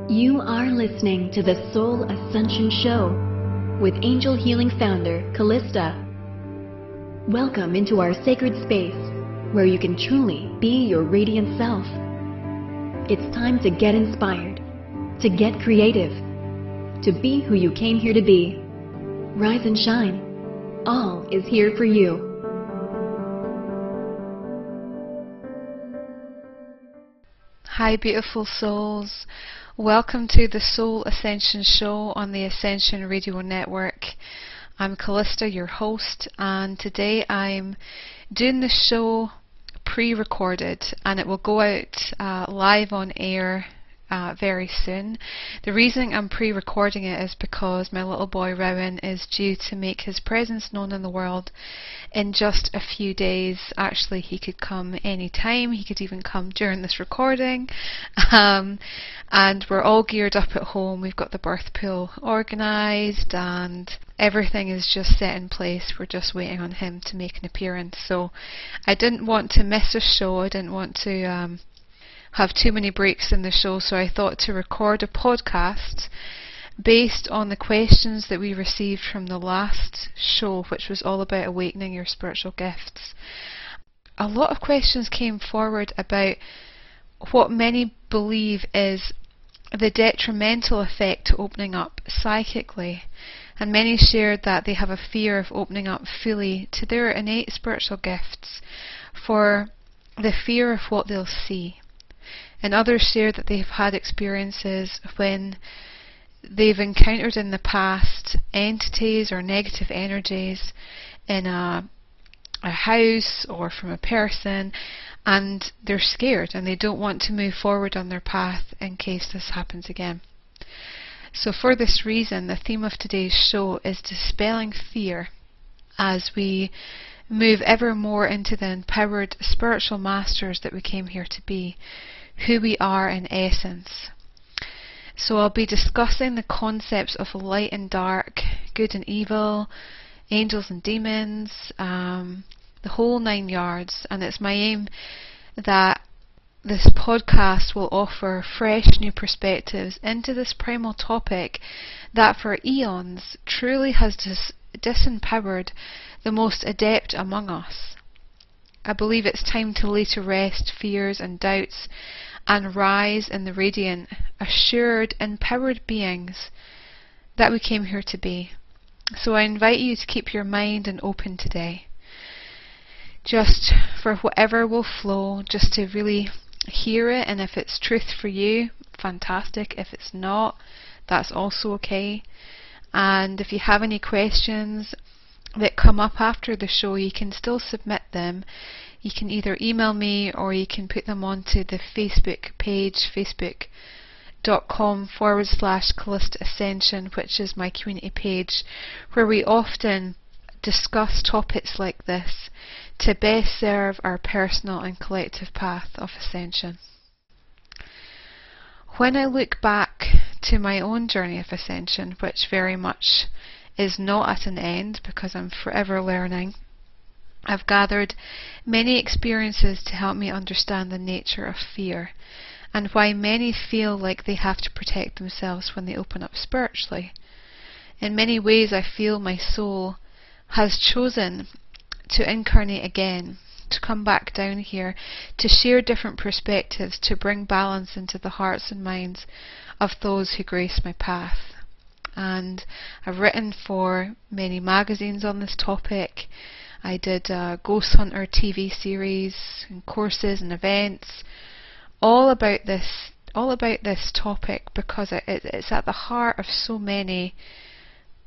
You are listening to the Soul Ascension Show with angel healing founder Calista. Welcome into our sacred space where you can truly be your radiant self. It's time to get inspired, to get creative, to be who you came here to be. Rise and shine. All is here for you. Hi beautiful souls, welcome to the Soul Ascension Show on the Ascension Radio Network. I'm Calista, your host, and today I'm doing the show pre-recorded and it will go out live on air very soon. The reason I'm pre-recording it is because my little boy Rowan is due to make his presence known in the world in just a few days. Actually, he could come any time. He could even come during this recording. And we're all geared up at home. We've got the birth pool organised and everything is just set in place. We're just waiting on him to make an appearance. So I didn't want to miss a show. I didn't want to have too many breaks in the show, so I thought to record a podcast based on the questions that we received from the last show, which was all about awakening your spiritual gifts. A lot of questions came forward about what many believe is the detrimental effect to opening up psychically, and many shared that they have a fear of opening up fully to their innate spiritual gifts for the fear of what they'll see. And others share that they've had experiences when they've encountered in the past entities or negative energies in a house or from a person, and they're scared and they don't want to move forward on their path in case this happens again. So for this reason, the theme of today's show is dispelling fear as we move ever more into the empowered spiritual masters that we came here to be, who we are in essence. So I'll be discussing the concepts of light and dark, good and evil, angels and demons, the whole 9 yards, and it's my aim that this podcast will offer fresh new perspectives into this primal topic that for eons truly has disempowered the most adept among us. I believe it's time to lay to rest fears and doubts and rise in the radiant, assured, empowered beings that we came here to be. So I invite you to keep your mind open today, just for whatever will flow, just to really hear it, and if it's truth for you, fantastic. If it's not, that's also okay. And if you have any questions that come up after the show, you can still submit them. You can either email me or you can put them onto the Facebook page, facebook.com/Calista Ascension, which is my community page, where we often discuss topics like this to best serve our personal and collective path of ascension. When I look back to my own journey of ascension, which very much is not at an end because I'm forever learning, I've gathered many experiences to help me understand the nature of fear and why many feel like they have to protect themselves when they open up spiritually. In many ways, I feel my soul has chosen to incarnate again, to come back down here, to share different perspectives, to bring balance into the hearts and minds of those who grace my path. And I've written for many magazines on this topic. I did a Ghost Hunter TV series and courses and events all about this topic because it's at the heart of so many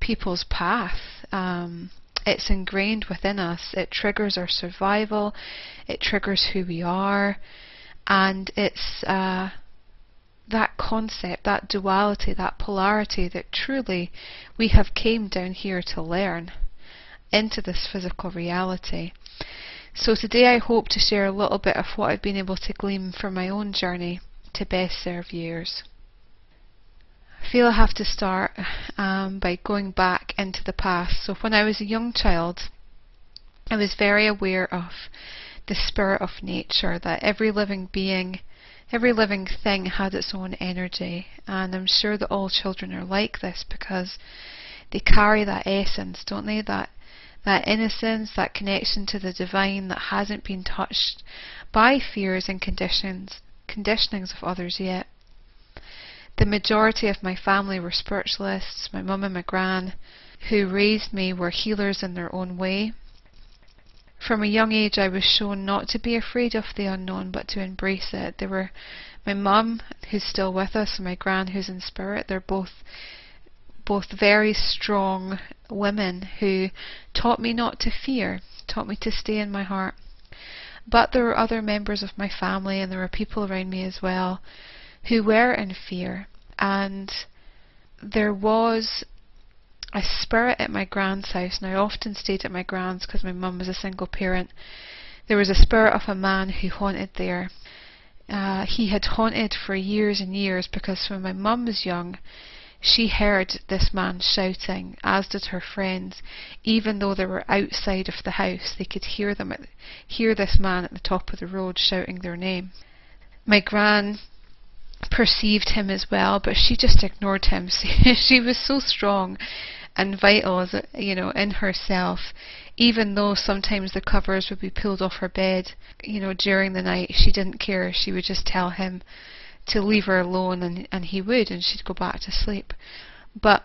people's path. It's ingrained within us. It triggers our survival. It triggers who we are, and it's that concept, that duality, that polarity that truly we have came down here to learn into this physical reality. So today I hope to share a little bit of what I've been able to glean from my own journey to best serve yours. I feel I have to start by going back into the past. So when I was a young child, I was very aware of the spirit of nature, that every living being Every living thing had its own energy, and I'm sure that all children are like this because they carry that essence, don't they? That innocence, that connection to the divine that hasn't been touched by fears and conditionings of others yet. The majority of my family were spiritualists. My mum and my gran, who raised me, were healers in their own way. From a young age, I was shown not to be afraid of the unknown, but to embrace it. They were my mum, who's still with us, and my gran, who's in spirit. They're both very strong women who taught me not to fear, taught me to stay in my heart. But there were other members of my family, and there were people around me as well, who were in fear. And there was a spirit at my gran's house, and I often stayed at my gran's because my mum was a single parent. There was a spirit of a man who haunted there. He had haunted for years and years because when my mum was young, she heard this man shouting, as did her friends. Even though they were outside of the house, they could hear this man at the top of the road shouting their name. My gran perceived him as well, but she just ignored him. She was so strong and vital, as in herself. Even though sometimes the covers would be pulled off her bed, during the night, she didn't care. She would just tell him to leave her alone, and he would, and she'd go back to sleep. But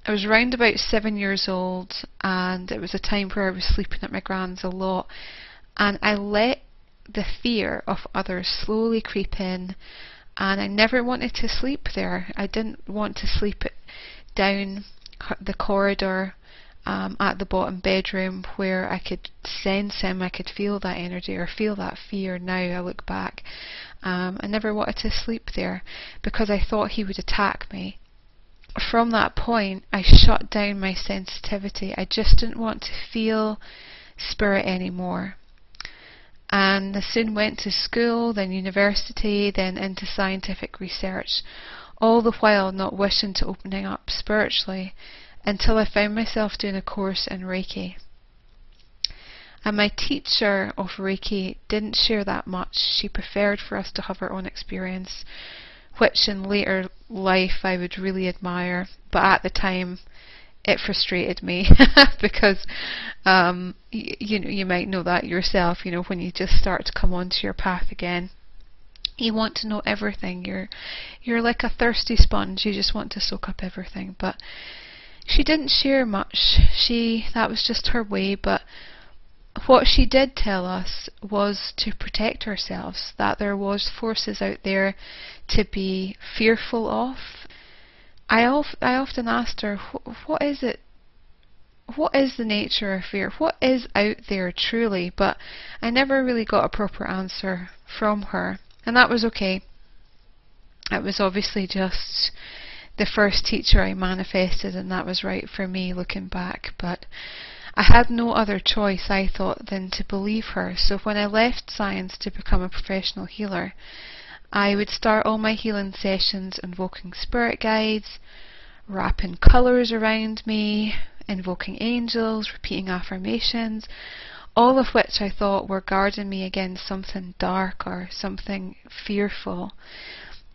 I was around about 7 years old, and it was a time where I was sleeping at my gran's a lot, and I let the fear of others slowly creep in, and I never wanted to sleep there. I didn't want to sleep down the corridor at the bottom bedroom where I could sense him, I could feel that energy or feel that fear. Now I look back, I never wanted to sleep there because I thought he would attack me. From that point, I shut down my sensitivity. I just didn't want to feel spirit anymore. And I soon went to school, then university, then into scientific research, all the while not wishing to opening up spiritually, until I found myself doing a course in Reiki. And my teacher of Reiki didn't share that much. She preferred for us to have our own experience, which in later life I would really admire, but at the time it frustrated me because you might know that yourself, when you just start to come onto your path again. You want to know everything. You're like a thirsty sponge. You just want to soak up everything. But she didn't share much. That was just her way. But what she did tell us was to protect ourselves, that there was forces out there to be fearful of. I often asked her, what is it? What is the nature of fear? What is out there truly? But I never really got a proper answer from her. And that was okay. It was obviously just the first teacher I manifested, and that was right for me looking back. But I had no other choice, I thought, than to believe her. So when I left science to become a professional healer, I would start all my healing sessions invoking spirit guides, wrapping colours around me, invoking angels, repeating affirmations, all of which I thought were guarding me against something dark or something fearful.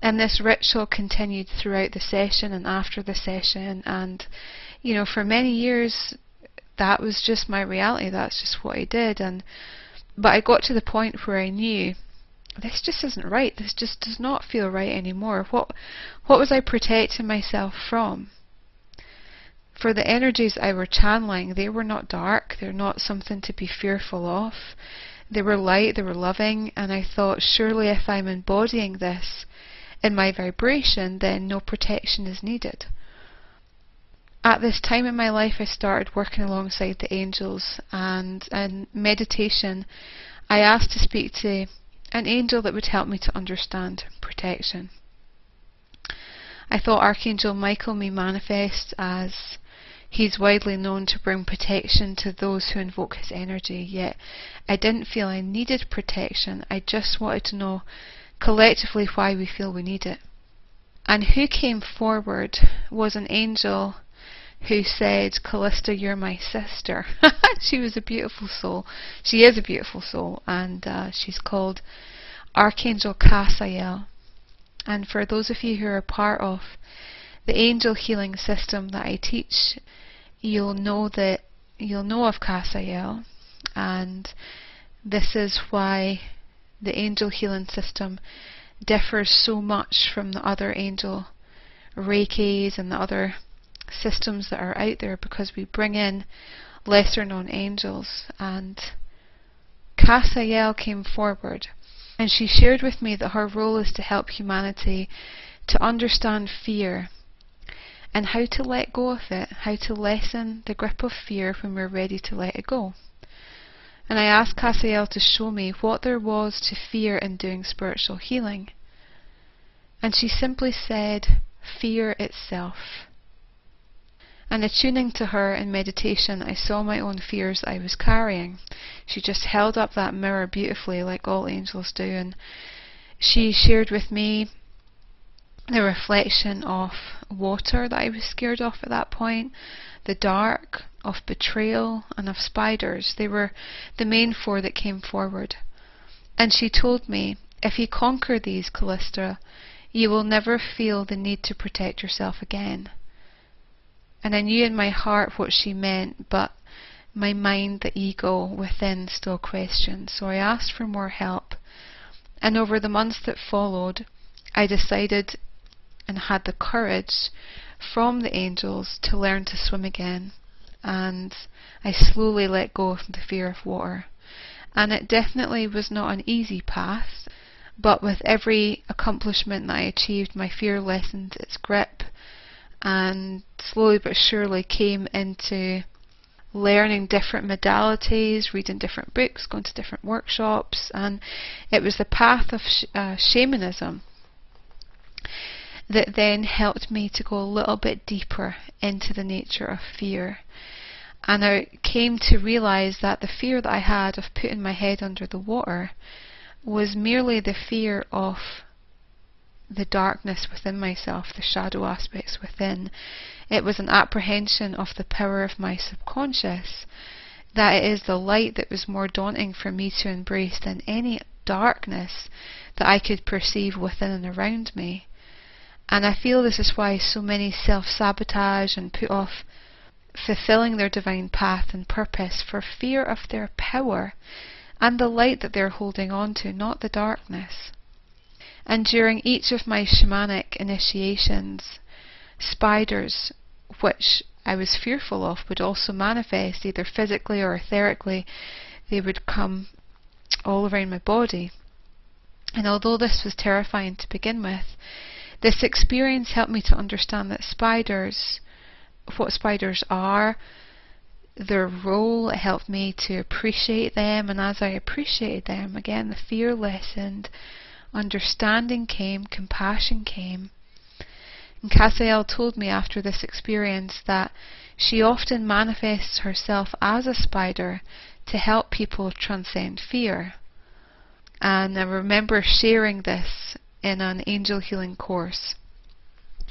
And this ritual continued throughout the session and after the session, and for many years that was just my reality. That's just what I did. But I got to the point where I knew this just isn't right. This just does not feel right anymore. What was I protecting myself from? For the energies I were channeling, they were not dark. They're not something to be fearful of. They were light, they were loving, and I thought, surely if I'm embodying this in my vibration, then no protection is needed. At this time in my life, I started working alongside the angels, and in meditation I asked to speak to an angel that would help me to understand protection. I thought Archangel Michael may manifest, as he's widely known to bring protection to those who invoke his energy, yet I didn't feel I needed protection. I just wanted to know collectively why we feel we need it. And who came forward was an angel who said, "Calista, you're my sister." She was a beautiful soul. She is a beautiful soul, and she's called Archangel Cassiel. And for those of you who are part of the angel healing system that I teach, you'll know of Cassiel, and this is why the angel healing system differs so much from the other angel reikis and the other systems that are out there, because we bring in lesser known angels. And Cassiel came forward and she shared with me that her role is to help humanity to understand fear and how to let go of it, how to lessen the grip of fear when we're ready to let it go. And I asked Cassiel to show me what there was to fear in doing spiritual healing. And she simply said, fear itself. And attuning to her in meditation, I saw my own fears I was carrying. She just held up that mirror beautifully, like all angels do, and she shared with me the reflection of water that I was scared of at that point, the dark, of betrayal, and of spiders. They were the main four that came forward. And she told me, if you conquer these, Calista, you will never feel the need to protect yourself again. And I knew in my heart what she meant, but my mind, the ego within, still questioned. So I asked for more help. And over the months that followed, I decided and had the courage from the angels to learn to swim again. And I slowly let go of the fear of water. And it definitely was not an easy path, but with every accomplishment that I achieved, my fear lessened its grip, and slowly but surely came into learning different modalities, reading different books, going to different workshops. And it was the path of shamanism that then helped me to go a little bit deeper into the nature of fear. And I came to realize that the fear that I had of putting my head under the water was merely the fear of the darkness within myself, the shadow aspects within. It was an apprehension of the power of my subconscious, that it is the light that was more daunting for me to embrace than any darkness that I could perceive within and around me. And I feel this is why so many self-sabotage and put off fulfilling their divine path and purpose for fear of their power and the light that they're holding on to, not the darkness. And during each of my shamanic initiations, spiders, which I was fearful of, would also manifest either physically or etherically. They would come all around my body. And although this was terrifying to begin with, this experience helped me to understand that spiders, what spiders are, their role. It helped me to appreciate them, and as I appreciated them, again the fear lessened, understanding came, compassion came. And Cassiel told me after this experience that she often manifests herself as a spider to help people transcend fear. And I remember sharing this in an angel healing course,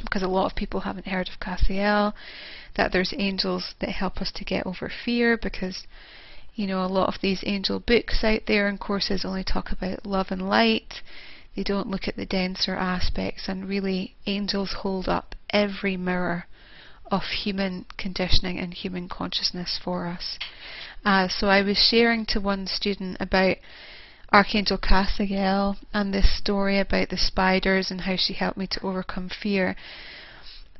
because a lot of people haven't heard of Cassiel, that there's angels that help us to get over fear, because a lot of these angel books out there and courses only talk about love and light. They don't look at the denser aspects, and really angels hold up every mirror of human conditioning and human consciousness for us. So I was sharing to one student about Archangel Cassiel and this story about the spiders and how she helped me to overcome fear.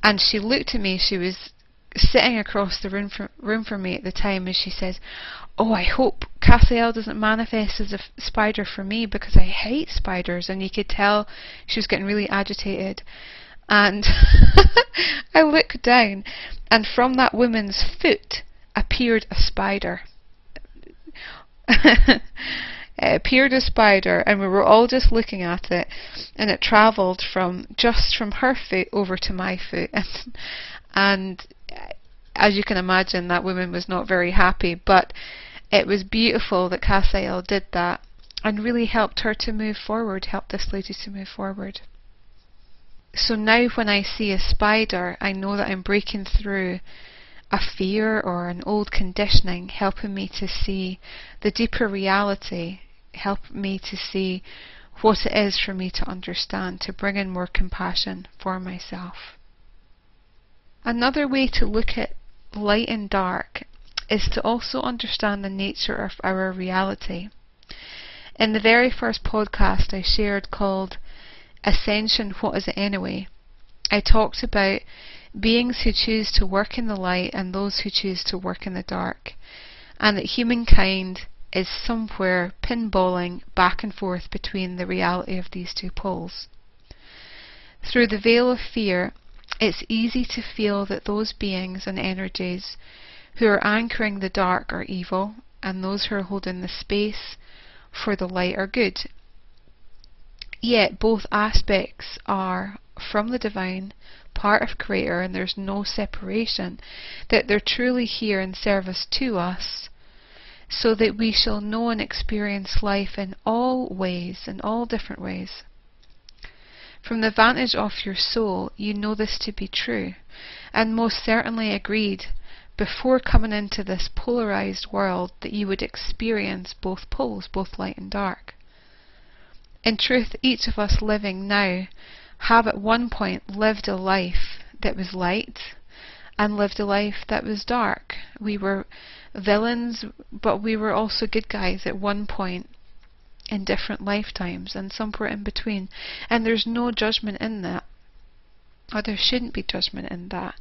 And she looked at me, she was sitting across the room from me at the time, and she says, "Oh, I hope Cassiel doesn't manifest as a spider for me, because I hate spiders." And you could tell she was getting really agitated. And I looked down, and from that woman's foot appeared a spider. It appeared a spider, and we were all just looking at it, and it travelled from her foot over to my foot. And as you can imagine, that woman was not very happy, but it was beautiful that Cassiel did that and really helped her to move forward, helped this lady to move forward. So now when I see a spider, I know that I'm breaking through a fear or an old conditioning, helping me to see the deeper reality, help me to see what it is for me to understand, to bring in more compassion for myself. Another way to look at light and dark is to also understand the nature of our reality. In the very first podcast I shared called Ascension, What Is It Anyway? I talked about beings who choose to work in the light and those who choose to work in the dark, and that humankind is somewhere pinballing back and forth between the reality of these two poles. Through the veil of fear, it's easy to feel that those beings and energies who are anchoring the dark are evil, and those who are holding the space for the light are good. Yet both aspects are from the divine, part of Creator, and there's no separation, that they're truly here in service to us, so that we shall know and experience life in all ways, in all different ways. From the vantage of your soul, you know this to be true, and most certainly agreed before coming into this polarized world that you would experience both poles, both light and dark. In truth, each of us living now have at one point lived a life that was light and lived a life that was dark. We were villains, but we were also good guys at one point in different lifetimes, and somewhere in between. And there's no judgment in that, or there shouldn't be judgment in that.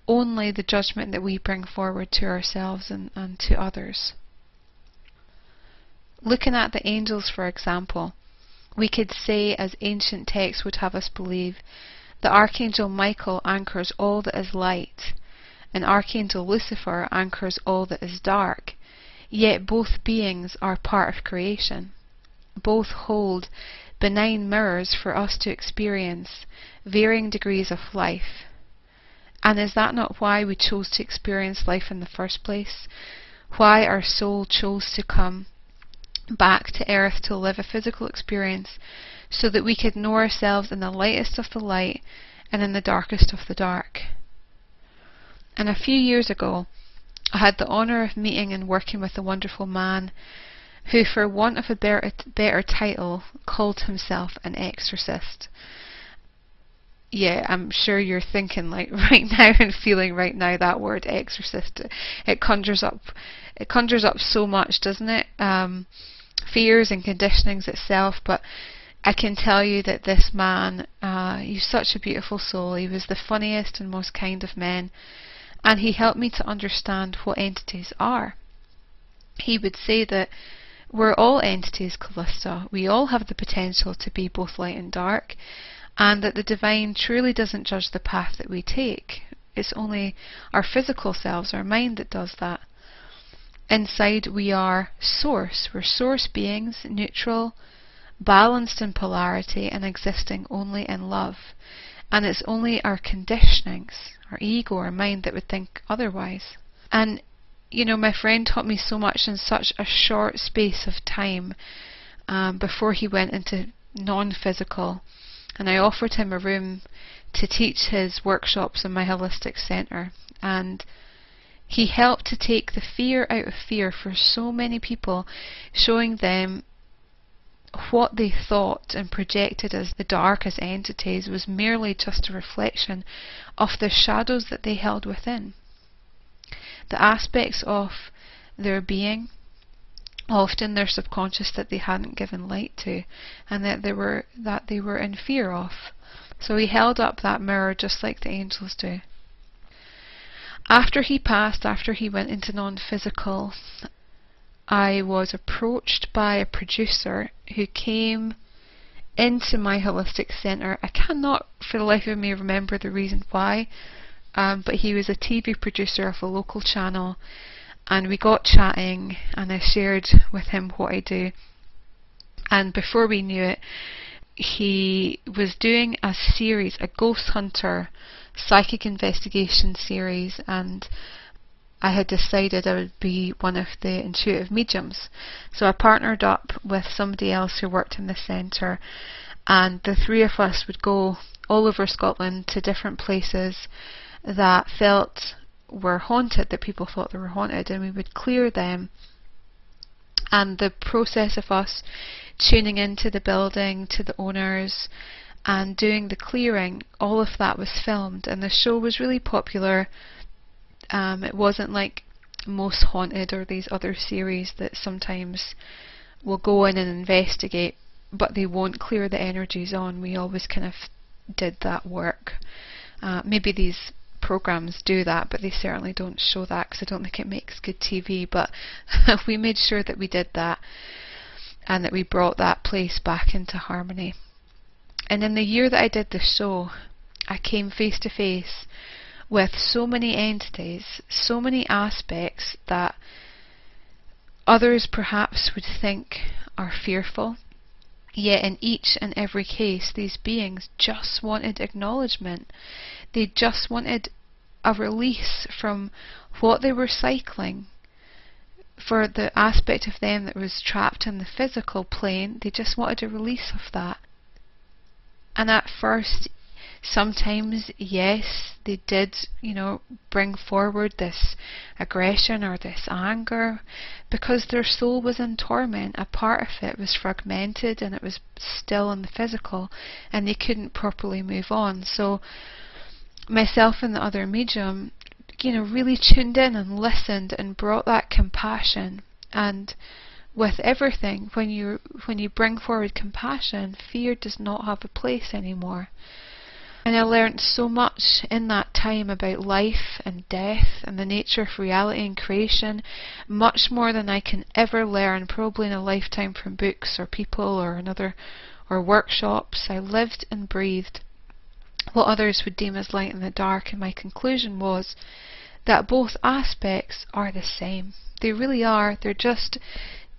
Only the judgment that we bring forward to ourselves and to others. Looking at the angels, for example, we could say, as ancient texts would have us believe, the Archangel Michael anchors all that is light, and Archangel Lucifer anchors all that is dark, yet both beings are part of creation. Both hold benign mirrors for us to experience varying degrees of life. And is that not why we chose to experience life in the first place? Why our soul chose to come back to earth to live a physical experience, so that we could know ourselves in the lightest of the light and in the darkest of the dark. And a few years ago, I had the honour of meeting and working with a wonderful man who, for want of a better title, called himself an exorcist. Yeah, I'm sure you're thinking like right now and feeling right now that word exorcist. It conjures up so much, doesn't it? Fears and conditionings itself. But I can tell you that this man, he's such a beautiful soul. He was the funniest and most kind of men, and he helped me to understand what entities are. He would say that we're all entities, Calista. We all have the potential to be both light and dark, and that the divine truly doesn't judge the path that we take. It's only our physical selves, our mind, that does that. Inside we are source. We're source beings, neutral, balanced in polarity, and existing only in love. And it's only our conditionings, our ego, our mind, that would think otherwise. And you know, my friend taught me so much in such a short space of time before he went into non-physical, and I offered him a room to teach his workshops in my holistic centre, and he helped to take the fear out of fear for so many people, showing them what they thought and projected as the darkest entities was merely just a reflection of the shadows that they held within. The aspects of their being, often their subconscious, that they hadn't given light to, and that they were in fear of. So he held up that mirror just like the angels do. After he passed, after he went into non-physical, I was approached by a producer who came into my holistic centre. I cannot for the life of me remember the reason why, but he was a TV producer of a local channel, and we got chatting, and I shared with him what I do, and before we knew it, he was doing a series, a ghost hunter psychic investigation series, and I had decided I would be one of the intuitive mediums. So I partnered up with somebody else who worked in the centre, and the three of us would go all over Scotland to different places that felt were haunted, that people thought they were haunted, and we would clear them. And the process of us tuning into the building, to the owners, and doing the clearing. All of that was filmed, and the show was really popular. It wasn't like Most Haunted or these other series that sometimes will go in and investigate, but they won't clear the energies on. We always kind of did that work. Maybe these programs do that, but they certainly don't show that, because I don't think it makes good TV. But we made sure that we did that, and that we brought that place back into harmony. And in the year that I did the show, I came face to face with so many entities, so many aspects that others perhaps would think are fearful. Yet in each and every case, these beings just wanted acknowledgement. They just wanted a release from what they were cycling. For the aspect of them that was trapped in the physical plane, they just wanted a release of that. And at first, sometimes, yes, they did, bring forward this aggression or this anger, because their soul was in torment. A part of it was fragmented and it was still in the physical, and they couldn't properly move on. So myself and the other medium, really tuned in and listened and brought that compassion. And with everything, when you bring forward compassion, fear does not have a place anymore. And I learned so much in that time about life and death and the nature of reality and creation, much more than I can ever learn probably in a lifetime from books or people or workshops. I lived and breathed what others would deem as light and the dark, and my conclusion was that both aspects are the same. They really are. They're just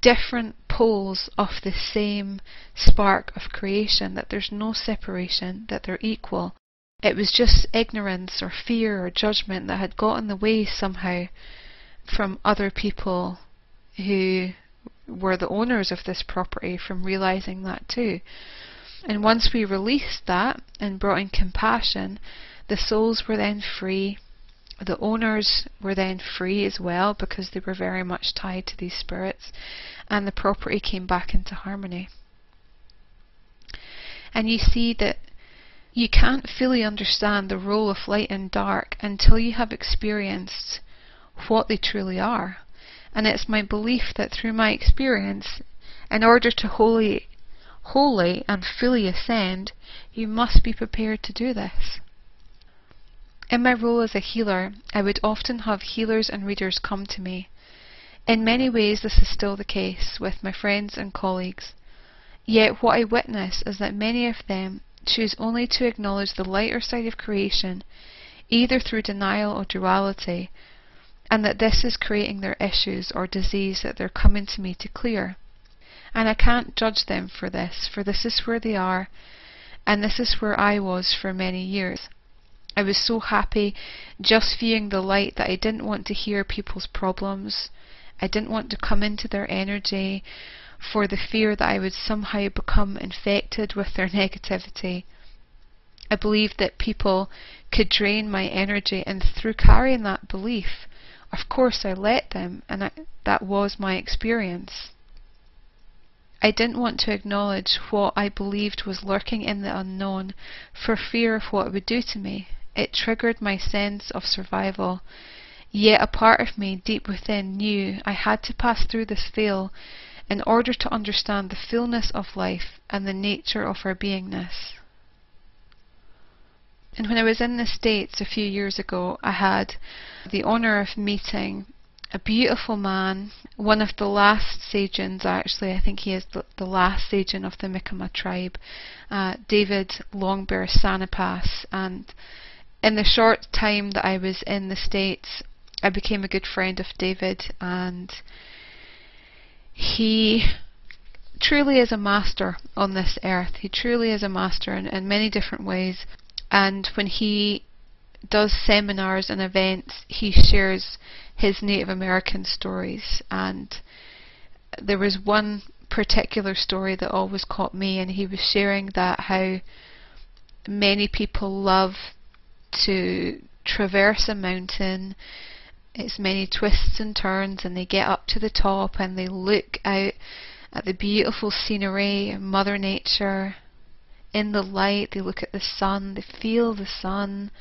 different poles of the same spark of creation, that there's no separation, that they're equal. It was just ignorance or fear or judgment that had got in the way somehow from other people who were the owners of this property from realizing that too. And once we released that and brought in compassion, the souls were then free. The owners were then free as well, because they were very much tied to these spirits, and the property came back into harmony. And you see that you can't fully understand the role of light and dark until you have experienced what they truly are. And it's my belief that through my experience, in order to wholly and fully ascend, you must be prepared to do this. In my role as a healer, I would often have healers and readers come to me. In many ways this is still the case with my friends and colleagues. Yet what I witness is that many of them choose only to acknowledge the lighter side of creation, either through denial or duality, and that this is creating their issues or disease that they're coming to me to clear. And I can't judge them for this is where they are, and this is where I was for many years. I was so happy just viewing the light that I didn't want to hear people's problems. I didn't want to come into their energy for the fear that I would somehow become infected with their negativity. I believed that people could drain my energy, and through carrying that belief, of course I let them, and that was my experience. I didn't want to acknowledge what I believed was lurking in the unknown for fear of what it would do to me. It triggered my sense of survival. Yet a part of me deep within knew I had to pass through this veil in order to understand the fullness of life and the nature of our beingness. And when I was in the States a few years ago, I had the honour of meeting a beautiful man, one of the last Saiyans, actually. I think he is the last Saiyan of the Mi'kmaq tribe, David Longbear Sanapas. And in the short time that I was in the States, I became a good friend of David, and he truly is a master on this earth. He truly is a master in many different ways. And when he does seminars and events, he shares his Native American stories. And there was one particular story that always caught me, and he was sharing that how many people love to traverse a mountain. It's many twists and turns, and they get up to the top and they look out at the beautiful scenery, Mother Nature, in the light. They look at the sun, they feel the sun.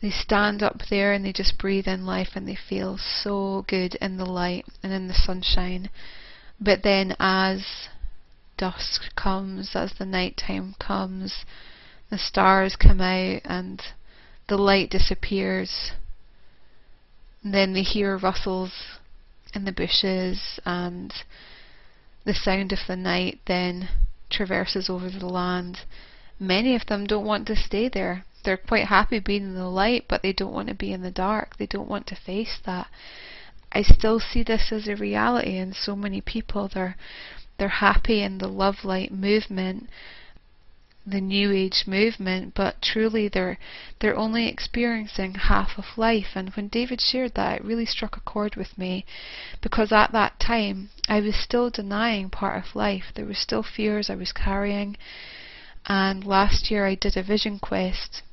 They stand up there and they just breathe in life, and they feel so good in the light and in the sunshine. But then as dusk comes, as the night time comes, the stars come out and the light disappears. And then they hear rustles in the bushes, and the sound of the night then traverses over the land. Many of them don't want to stay there. They're quite happy being in the light, but they don't want to be in the dark. They don't want to face that. I still see this as a reality in so many people. They're happy in the love light movement, the new age movement, but truly they're only experiencing half of life. And when David shared that, it really struck a chord with me, because at that time I was still denying part of life. There were still fears I was carrying, and last year I did a vision quest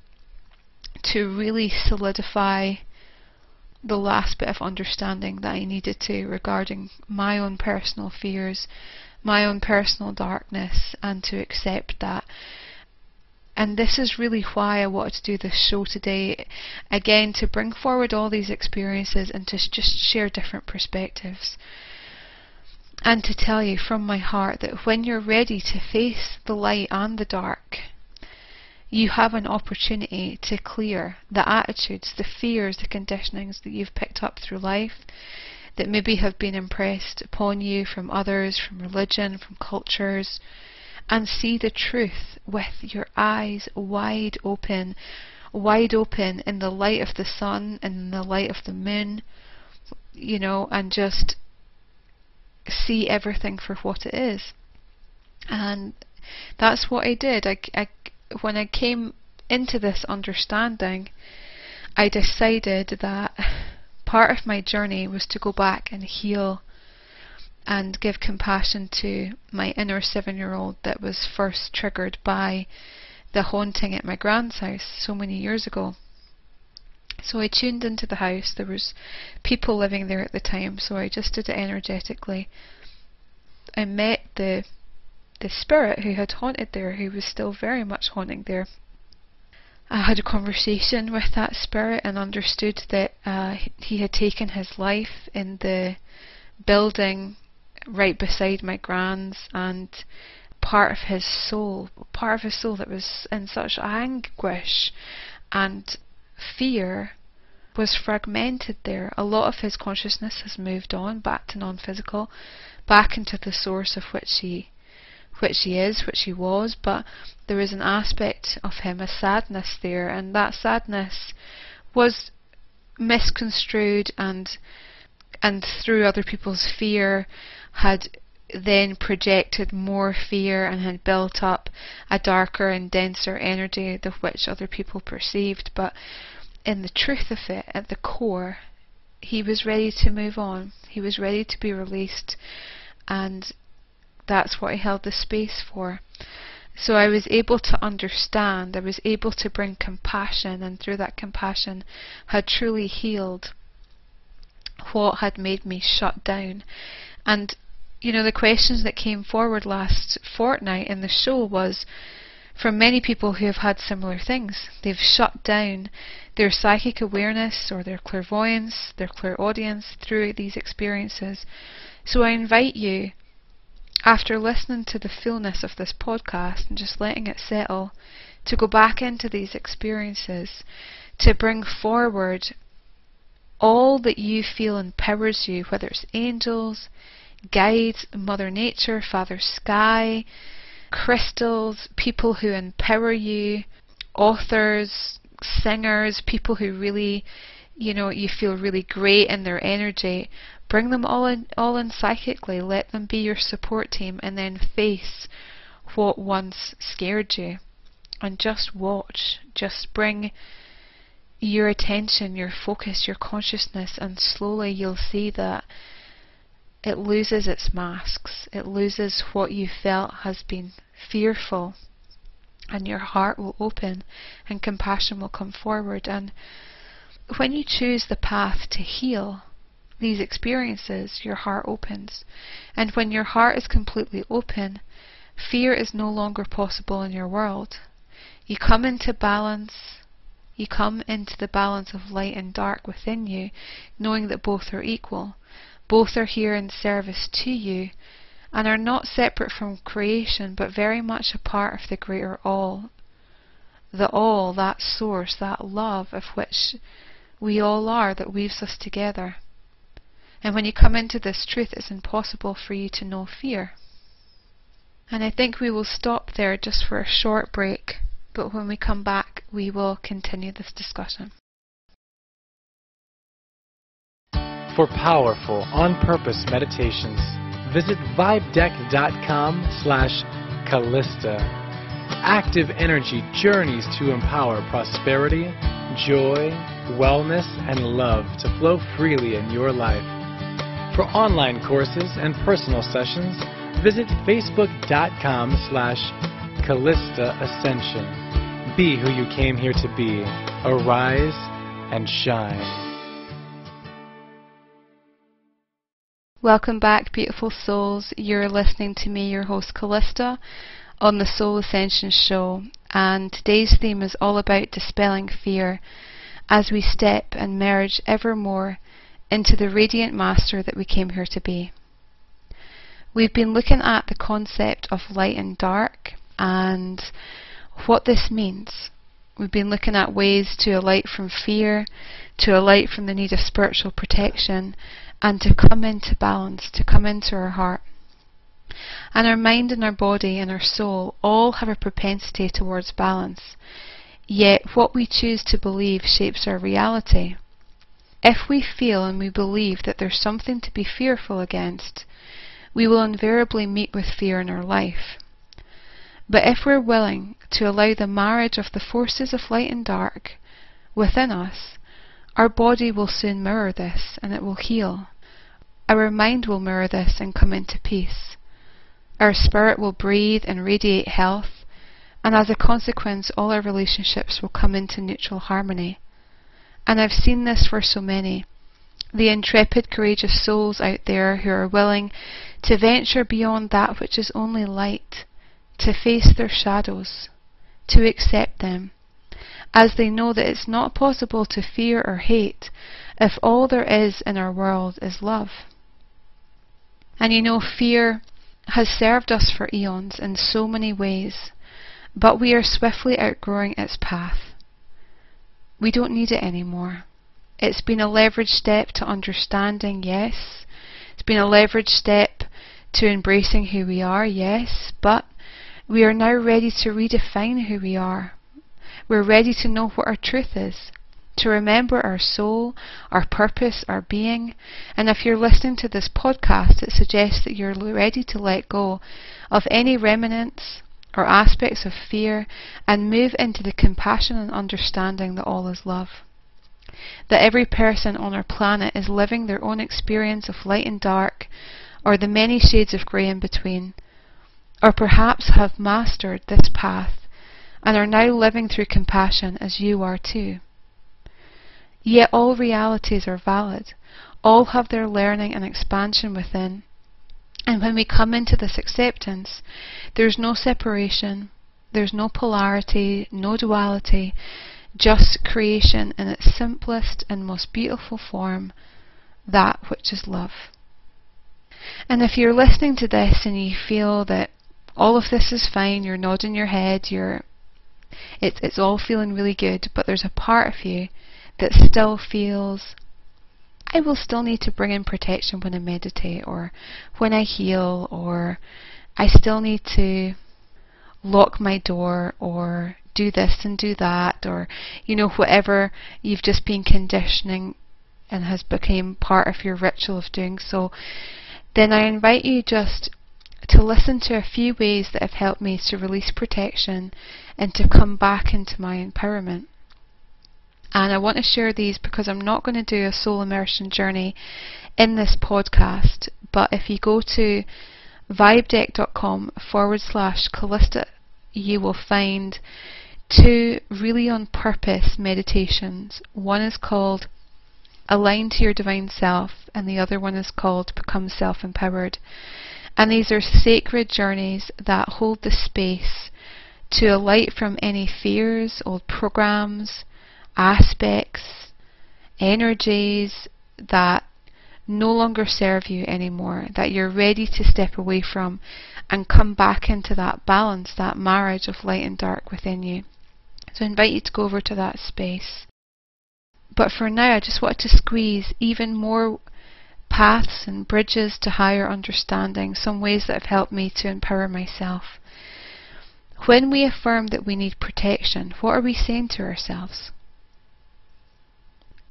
to really solidify the last bit of understanding that I needed to regarding my own personal fears, my own personal darkness, and to accept that. And this is really why I wanted to do this show today, again, to bring forward all these experiences and to just share different perspectives, and to tell you from my heart that when you're ready to face the light and the dark, you have an opportunity to clear the attitudes, the fears, the conditionings that you've picked up through life, that maybe have been impressed upon you from others, from religion, from cultures, and see the truth with your eyes wide open in the light of the sun and in the light of the moon, and just see everything for what it is. And that's what I did. When I came into this understanding, I decided that part of my journey was to go back and heal and give compassion to my inner 7-year-old that was first triggered by the haunting at my grand's house so many years ago. So I tuned into the house. There was people living there at the time, so I just did it energetically. I met the spirit who had haunted there, who was still very much haunting there. I had a conversation with that spirit and understood that he had taken his life in the building right beside my grand's, and part of his soul that was in such anguish and fear was fragmented there. A lot of his consciousness has moved on back to non-physical, back into the source of which he was, but there was an aspect of him, a sadness there, and that sadness was misconstrued and through other people's fear had then projected more fear and had built up a darker and denser energy of which other people perceived. But in the truth of it, at the core, he was ready to move on. He was ready to be released, and that's what I held the space for. So I was able to understand, I was able to bring compassion, and through that compassion had truly healed what had made me shut down. And the questions that came forward last fortnight in the show was from many people who have had similar things. They've shut down their psychic awareness or their clairvoyance, their clairaudience through these experiences. So I invite you, after listening to the fullness of this podcast and just letting it settle, to go back into these experiences, to bring forward all that you feel empowers you, whether it's angels, guides, Mother Nature, Father Sky, crystals, people who empower you, authors, singers, people who really, you feel really great in their energy. Bring them all in psychically. Let them be your support team, and then face what once scared you. And just watch. Just bring your attention, your focus, your consciousness, and slowly you'll see that it loses its masks. It loses what you felt has been fearful, and your heart will open and compassion will come forward. And when you choose the path to heal, these experiences, your heart opens. And when your heart is completely open, fear is no longer possible in your world. You come into balance. You come into the balance of light and dark within you, knowing that both are equal. Both are here in service to you, and are not separate from creation, but very much a part of the greater all. The all, that source, that love of which we all are, that weaves us together. And when you come into this truth, it's impossible for you to know fear. And I think we will stop there just for a short break, but when we come back, we will continue this discussion. For powerful, on-purpose meditations, visit vibedeck.com/Calista. Active energy journeys to empower prosperity, joy, wellness, and love to flow freely in your life. For online courses and personal sessions, visit facebook.com/Calista Ascension. Be who you came here to be. Arise and shine. Welcome back, beautiful souls. You're listening to me, your host Calista, on the Soul Ascension show, and today's theme is all about dispelling fear as we step and merge ever more into the radiant master that we came here to be. We've been looking at the concept of light and dark and what this means. We've been looking at ways to alight from fear, to alight from the need of spiritual protection, and to come into balance, to come into our heart. And our mind and our body and our soul all have a propensity towards balance, yet what we choose to believe shapes our reality. If we feel and we believe that there's something to be fearful against, we will invariably meet with fear in our life. But if we're willing to allow the marriage of the forces of light and dark within us, our body will soon mirror this and it will heal. Our mind will mirror this and come into peace. Our spirit will breathe and radiate health, and as a consequence all our relationships will come into neutral harmony. And I've seen this for so many. The intrepid, courageous souls out there who are willing to venture beyond that which is only light, to face their shadows, to accept them, as they know that it's not possible to fear or hate if all there is in our world is love. And you know, fear has served us for eons in so many ways, but we are swiftly outgrowing its path. We don't need it anymore. It's been a leveraged step to understanding, yes. It's been a leveraged step to embracing who we are, yes, but we are now ready to redefine who we are. We're ready to know what our truth is, to remember our soul, our purpose, our being. And if you're listening to this podcast, it suggests that you're ready to let go of any remnants or aspects of fear and move into the compassion and understanding that all is love. That every person on our planet is living their own experience of light and dark, or the many shades of grey in between, or perhaps have mastered this path and are now living through compassion as you are too. Yet all realities are valid. All have their learning and expansion within. And when we come into this acceptance, there's no separation, there's no polarity, no duality, just creation in its simplest and most beautiful form, that which is love. And if you're listening to this and you feel that all of this is fine, you're nodding your head, it's all feeling really good, but there's a part of you that still feels, I will still need to bring in protection when I meditate, or when I heal, or I still need to lock my door, or do this and do that, or whatever you've just been conditioning and has become part of your ritual of doing so, then I invite you just to listen to a few ways that have helped me to release protection and to come back into my empowerment. And I want to share these because I'm not going to do a soul immersion journey in this podcast, but if you go to vibedeck.com/Calista, you will find 2 really on purpose meditations. One is called Align to your divine self, and the other one is called Become Self-Empowered. And these are sacred journeys that hold the space to alight from any fears, old programs, aspects, energies that no longer serve you anymore, that you're ready to step away from and come back into that balance, that marriage of light and dark within you. So I invite you to go over to that space. But for now, I just want to squeeze even more paths and bridges to higher understanding, some ways that have helped me to empower myself. When we affirm that we need protection, what are we saying to ourselves?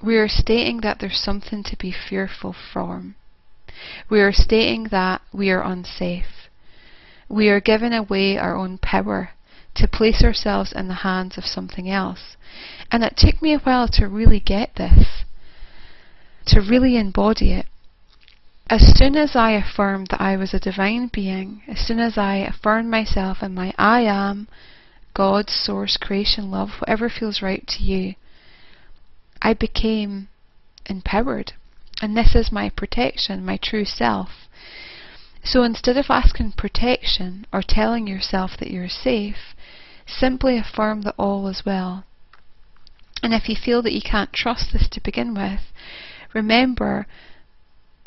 We are stating that there's something to be fearful from. We are stating that we are unsafe. We are giving away our own power to place ourselves in the hands of something else. And it took me a while to really get this, to really embody it. As soon as I affirmed that I was a divine being, as soon as I affirmed myself in my I am, God, source, creation, love, whatever feels right to you, I became empowered. And this is my protection, my true self. So instead of asking protection or telling yourself that you're safe, simply affirm that all is well. And if you feel that you can't trust this to begin with, remember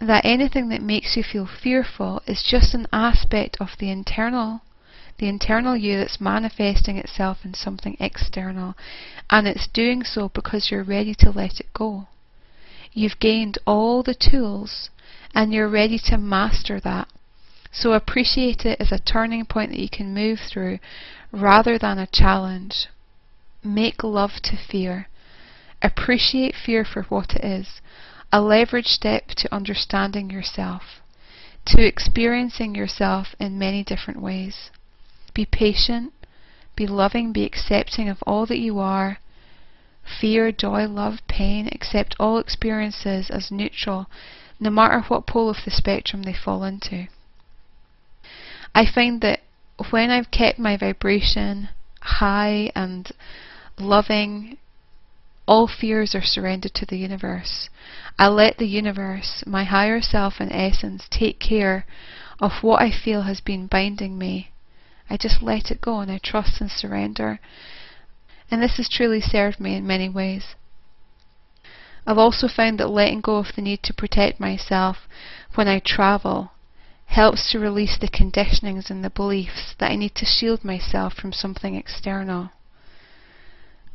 that anything that makes you feel fearful is just an aspect of the internal you that's manifesting itself in something external, and it's doing so because you're ready to let it go. You've gained all the tools and you're ready to master that. So appreciate it as a turning point that you can move through rather than a challenge. Make love to fear. Appreciate fear for what it is. A leverage step to understanding yourself, to experiencing yourself in many different ways. Be patient, be loving, be accepting of all that you are. Fear, joy, love, pain, accept all experiences as neutral, no matter what pole of the spectrum they fall into. I find that when I've kept my vibration high and loving, all fears are surrendered to the universe. I let the universe, my higher self and essence, take care of what I feel has been binding me. I just let it go and I trust and surrender. And this has truly served me in many ways. I've also found that letting go of the need to protect myself when I travel helps to release the conditionings and the beliefs that I need to shield myself from something external.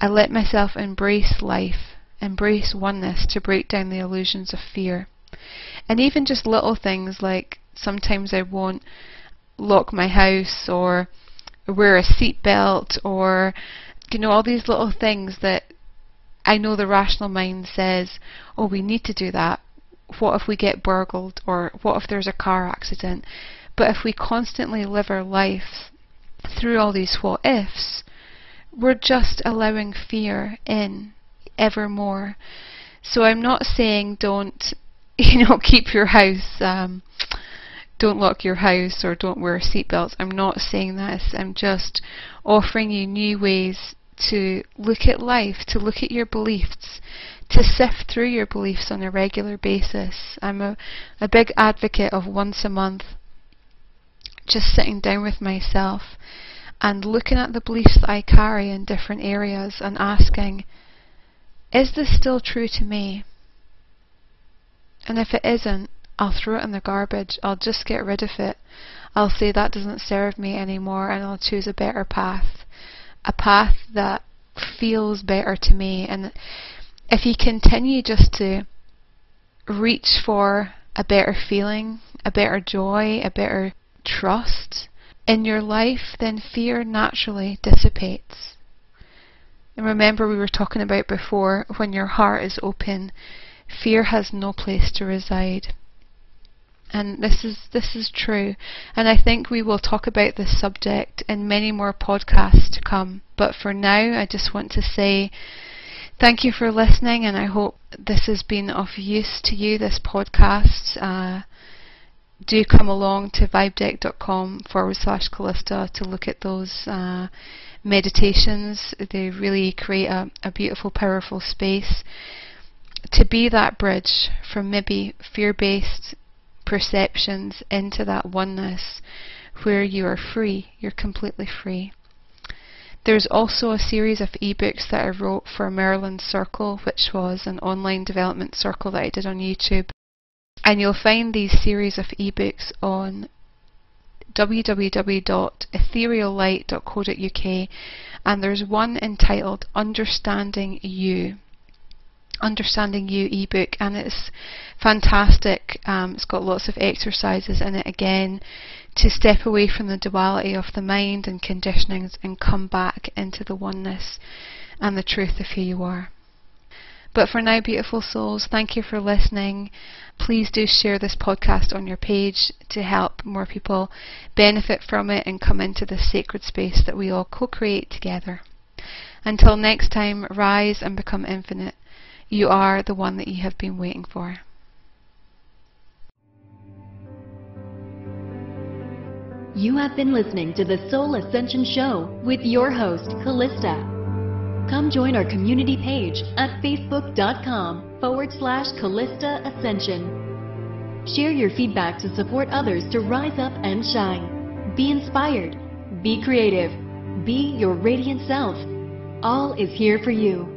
I let myself embrace life, embrace oneness to break down the illusions of fear. And even just little things like sometimes I won't lock my house or wear a seatbelt or, all these little things that I know the rational mind says, oh, we need to do that. What if we get burgled, or what if there's a car accident? But if we constantly live our life through all these what ifs, we're just allowing fear in ever more. So I'm not saying don't, keep your house, don't lock your house or don't wear seatbelts. I'm not saying this. I'm just offering you new ways to look at life, to look at your beliefs, to sift through your beliefs on a regular basis. I'm a big advocate of once a month just sitting down with myself and looking at the beliefs that I carry in different areas and asking, is this still true to me? And if it isn't, I'll throw it in the garbage. I'll just get rid of it. I'll say that doesn't serve me anymore and I'll choose a better path. A path that feels better to me. And if you continue just to reach for a better feeling, a better joy, a better trust in your life, then fear naturally dissipates. And remember, we were talking about before, when your heart is open, fear has no place to reside. And this is true. And I think we will talk about this subject in many more podcasts to come. But for now, I just want to say thank you for listening, and I hope this has been of use to you, this podcast. Do come along to vibedeck.com/Calista to look at those meditations. They really create a beautiful, powerful space. to be that bridge from maybe fear-based perceptions into that oneness where you are free, you're completely free. There's also a series of ebooks that I wrote for Merlin's Circle, which was an online development circle that I did on YouTube. And you'll find these series of ebooks on www.ethereallight.co.uk, and there's one entitled Understanding You ebook, and it's fantastic. It's got lots of exercises in it, again, to step away from the duality of the mind and conditionings and come back into the oneness and the truth of who you are. But for now, beautiful souls, thank you for listening. Please do share this podcast on your page to help more people benefit from it and come into this sacred space that we all co-create together. Until next time, rise and become infinite. You are the one that you have been waiting for. You have been listening to the Soul Ascension Show with your host, Calista. Come join our community page at facebook.com/Calista Ascension. Share your feedback to support others to rise up and shine. Be inspired. Be creative. Be your radiant self. All is here for you.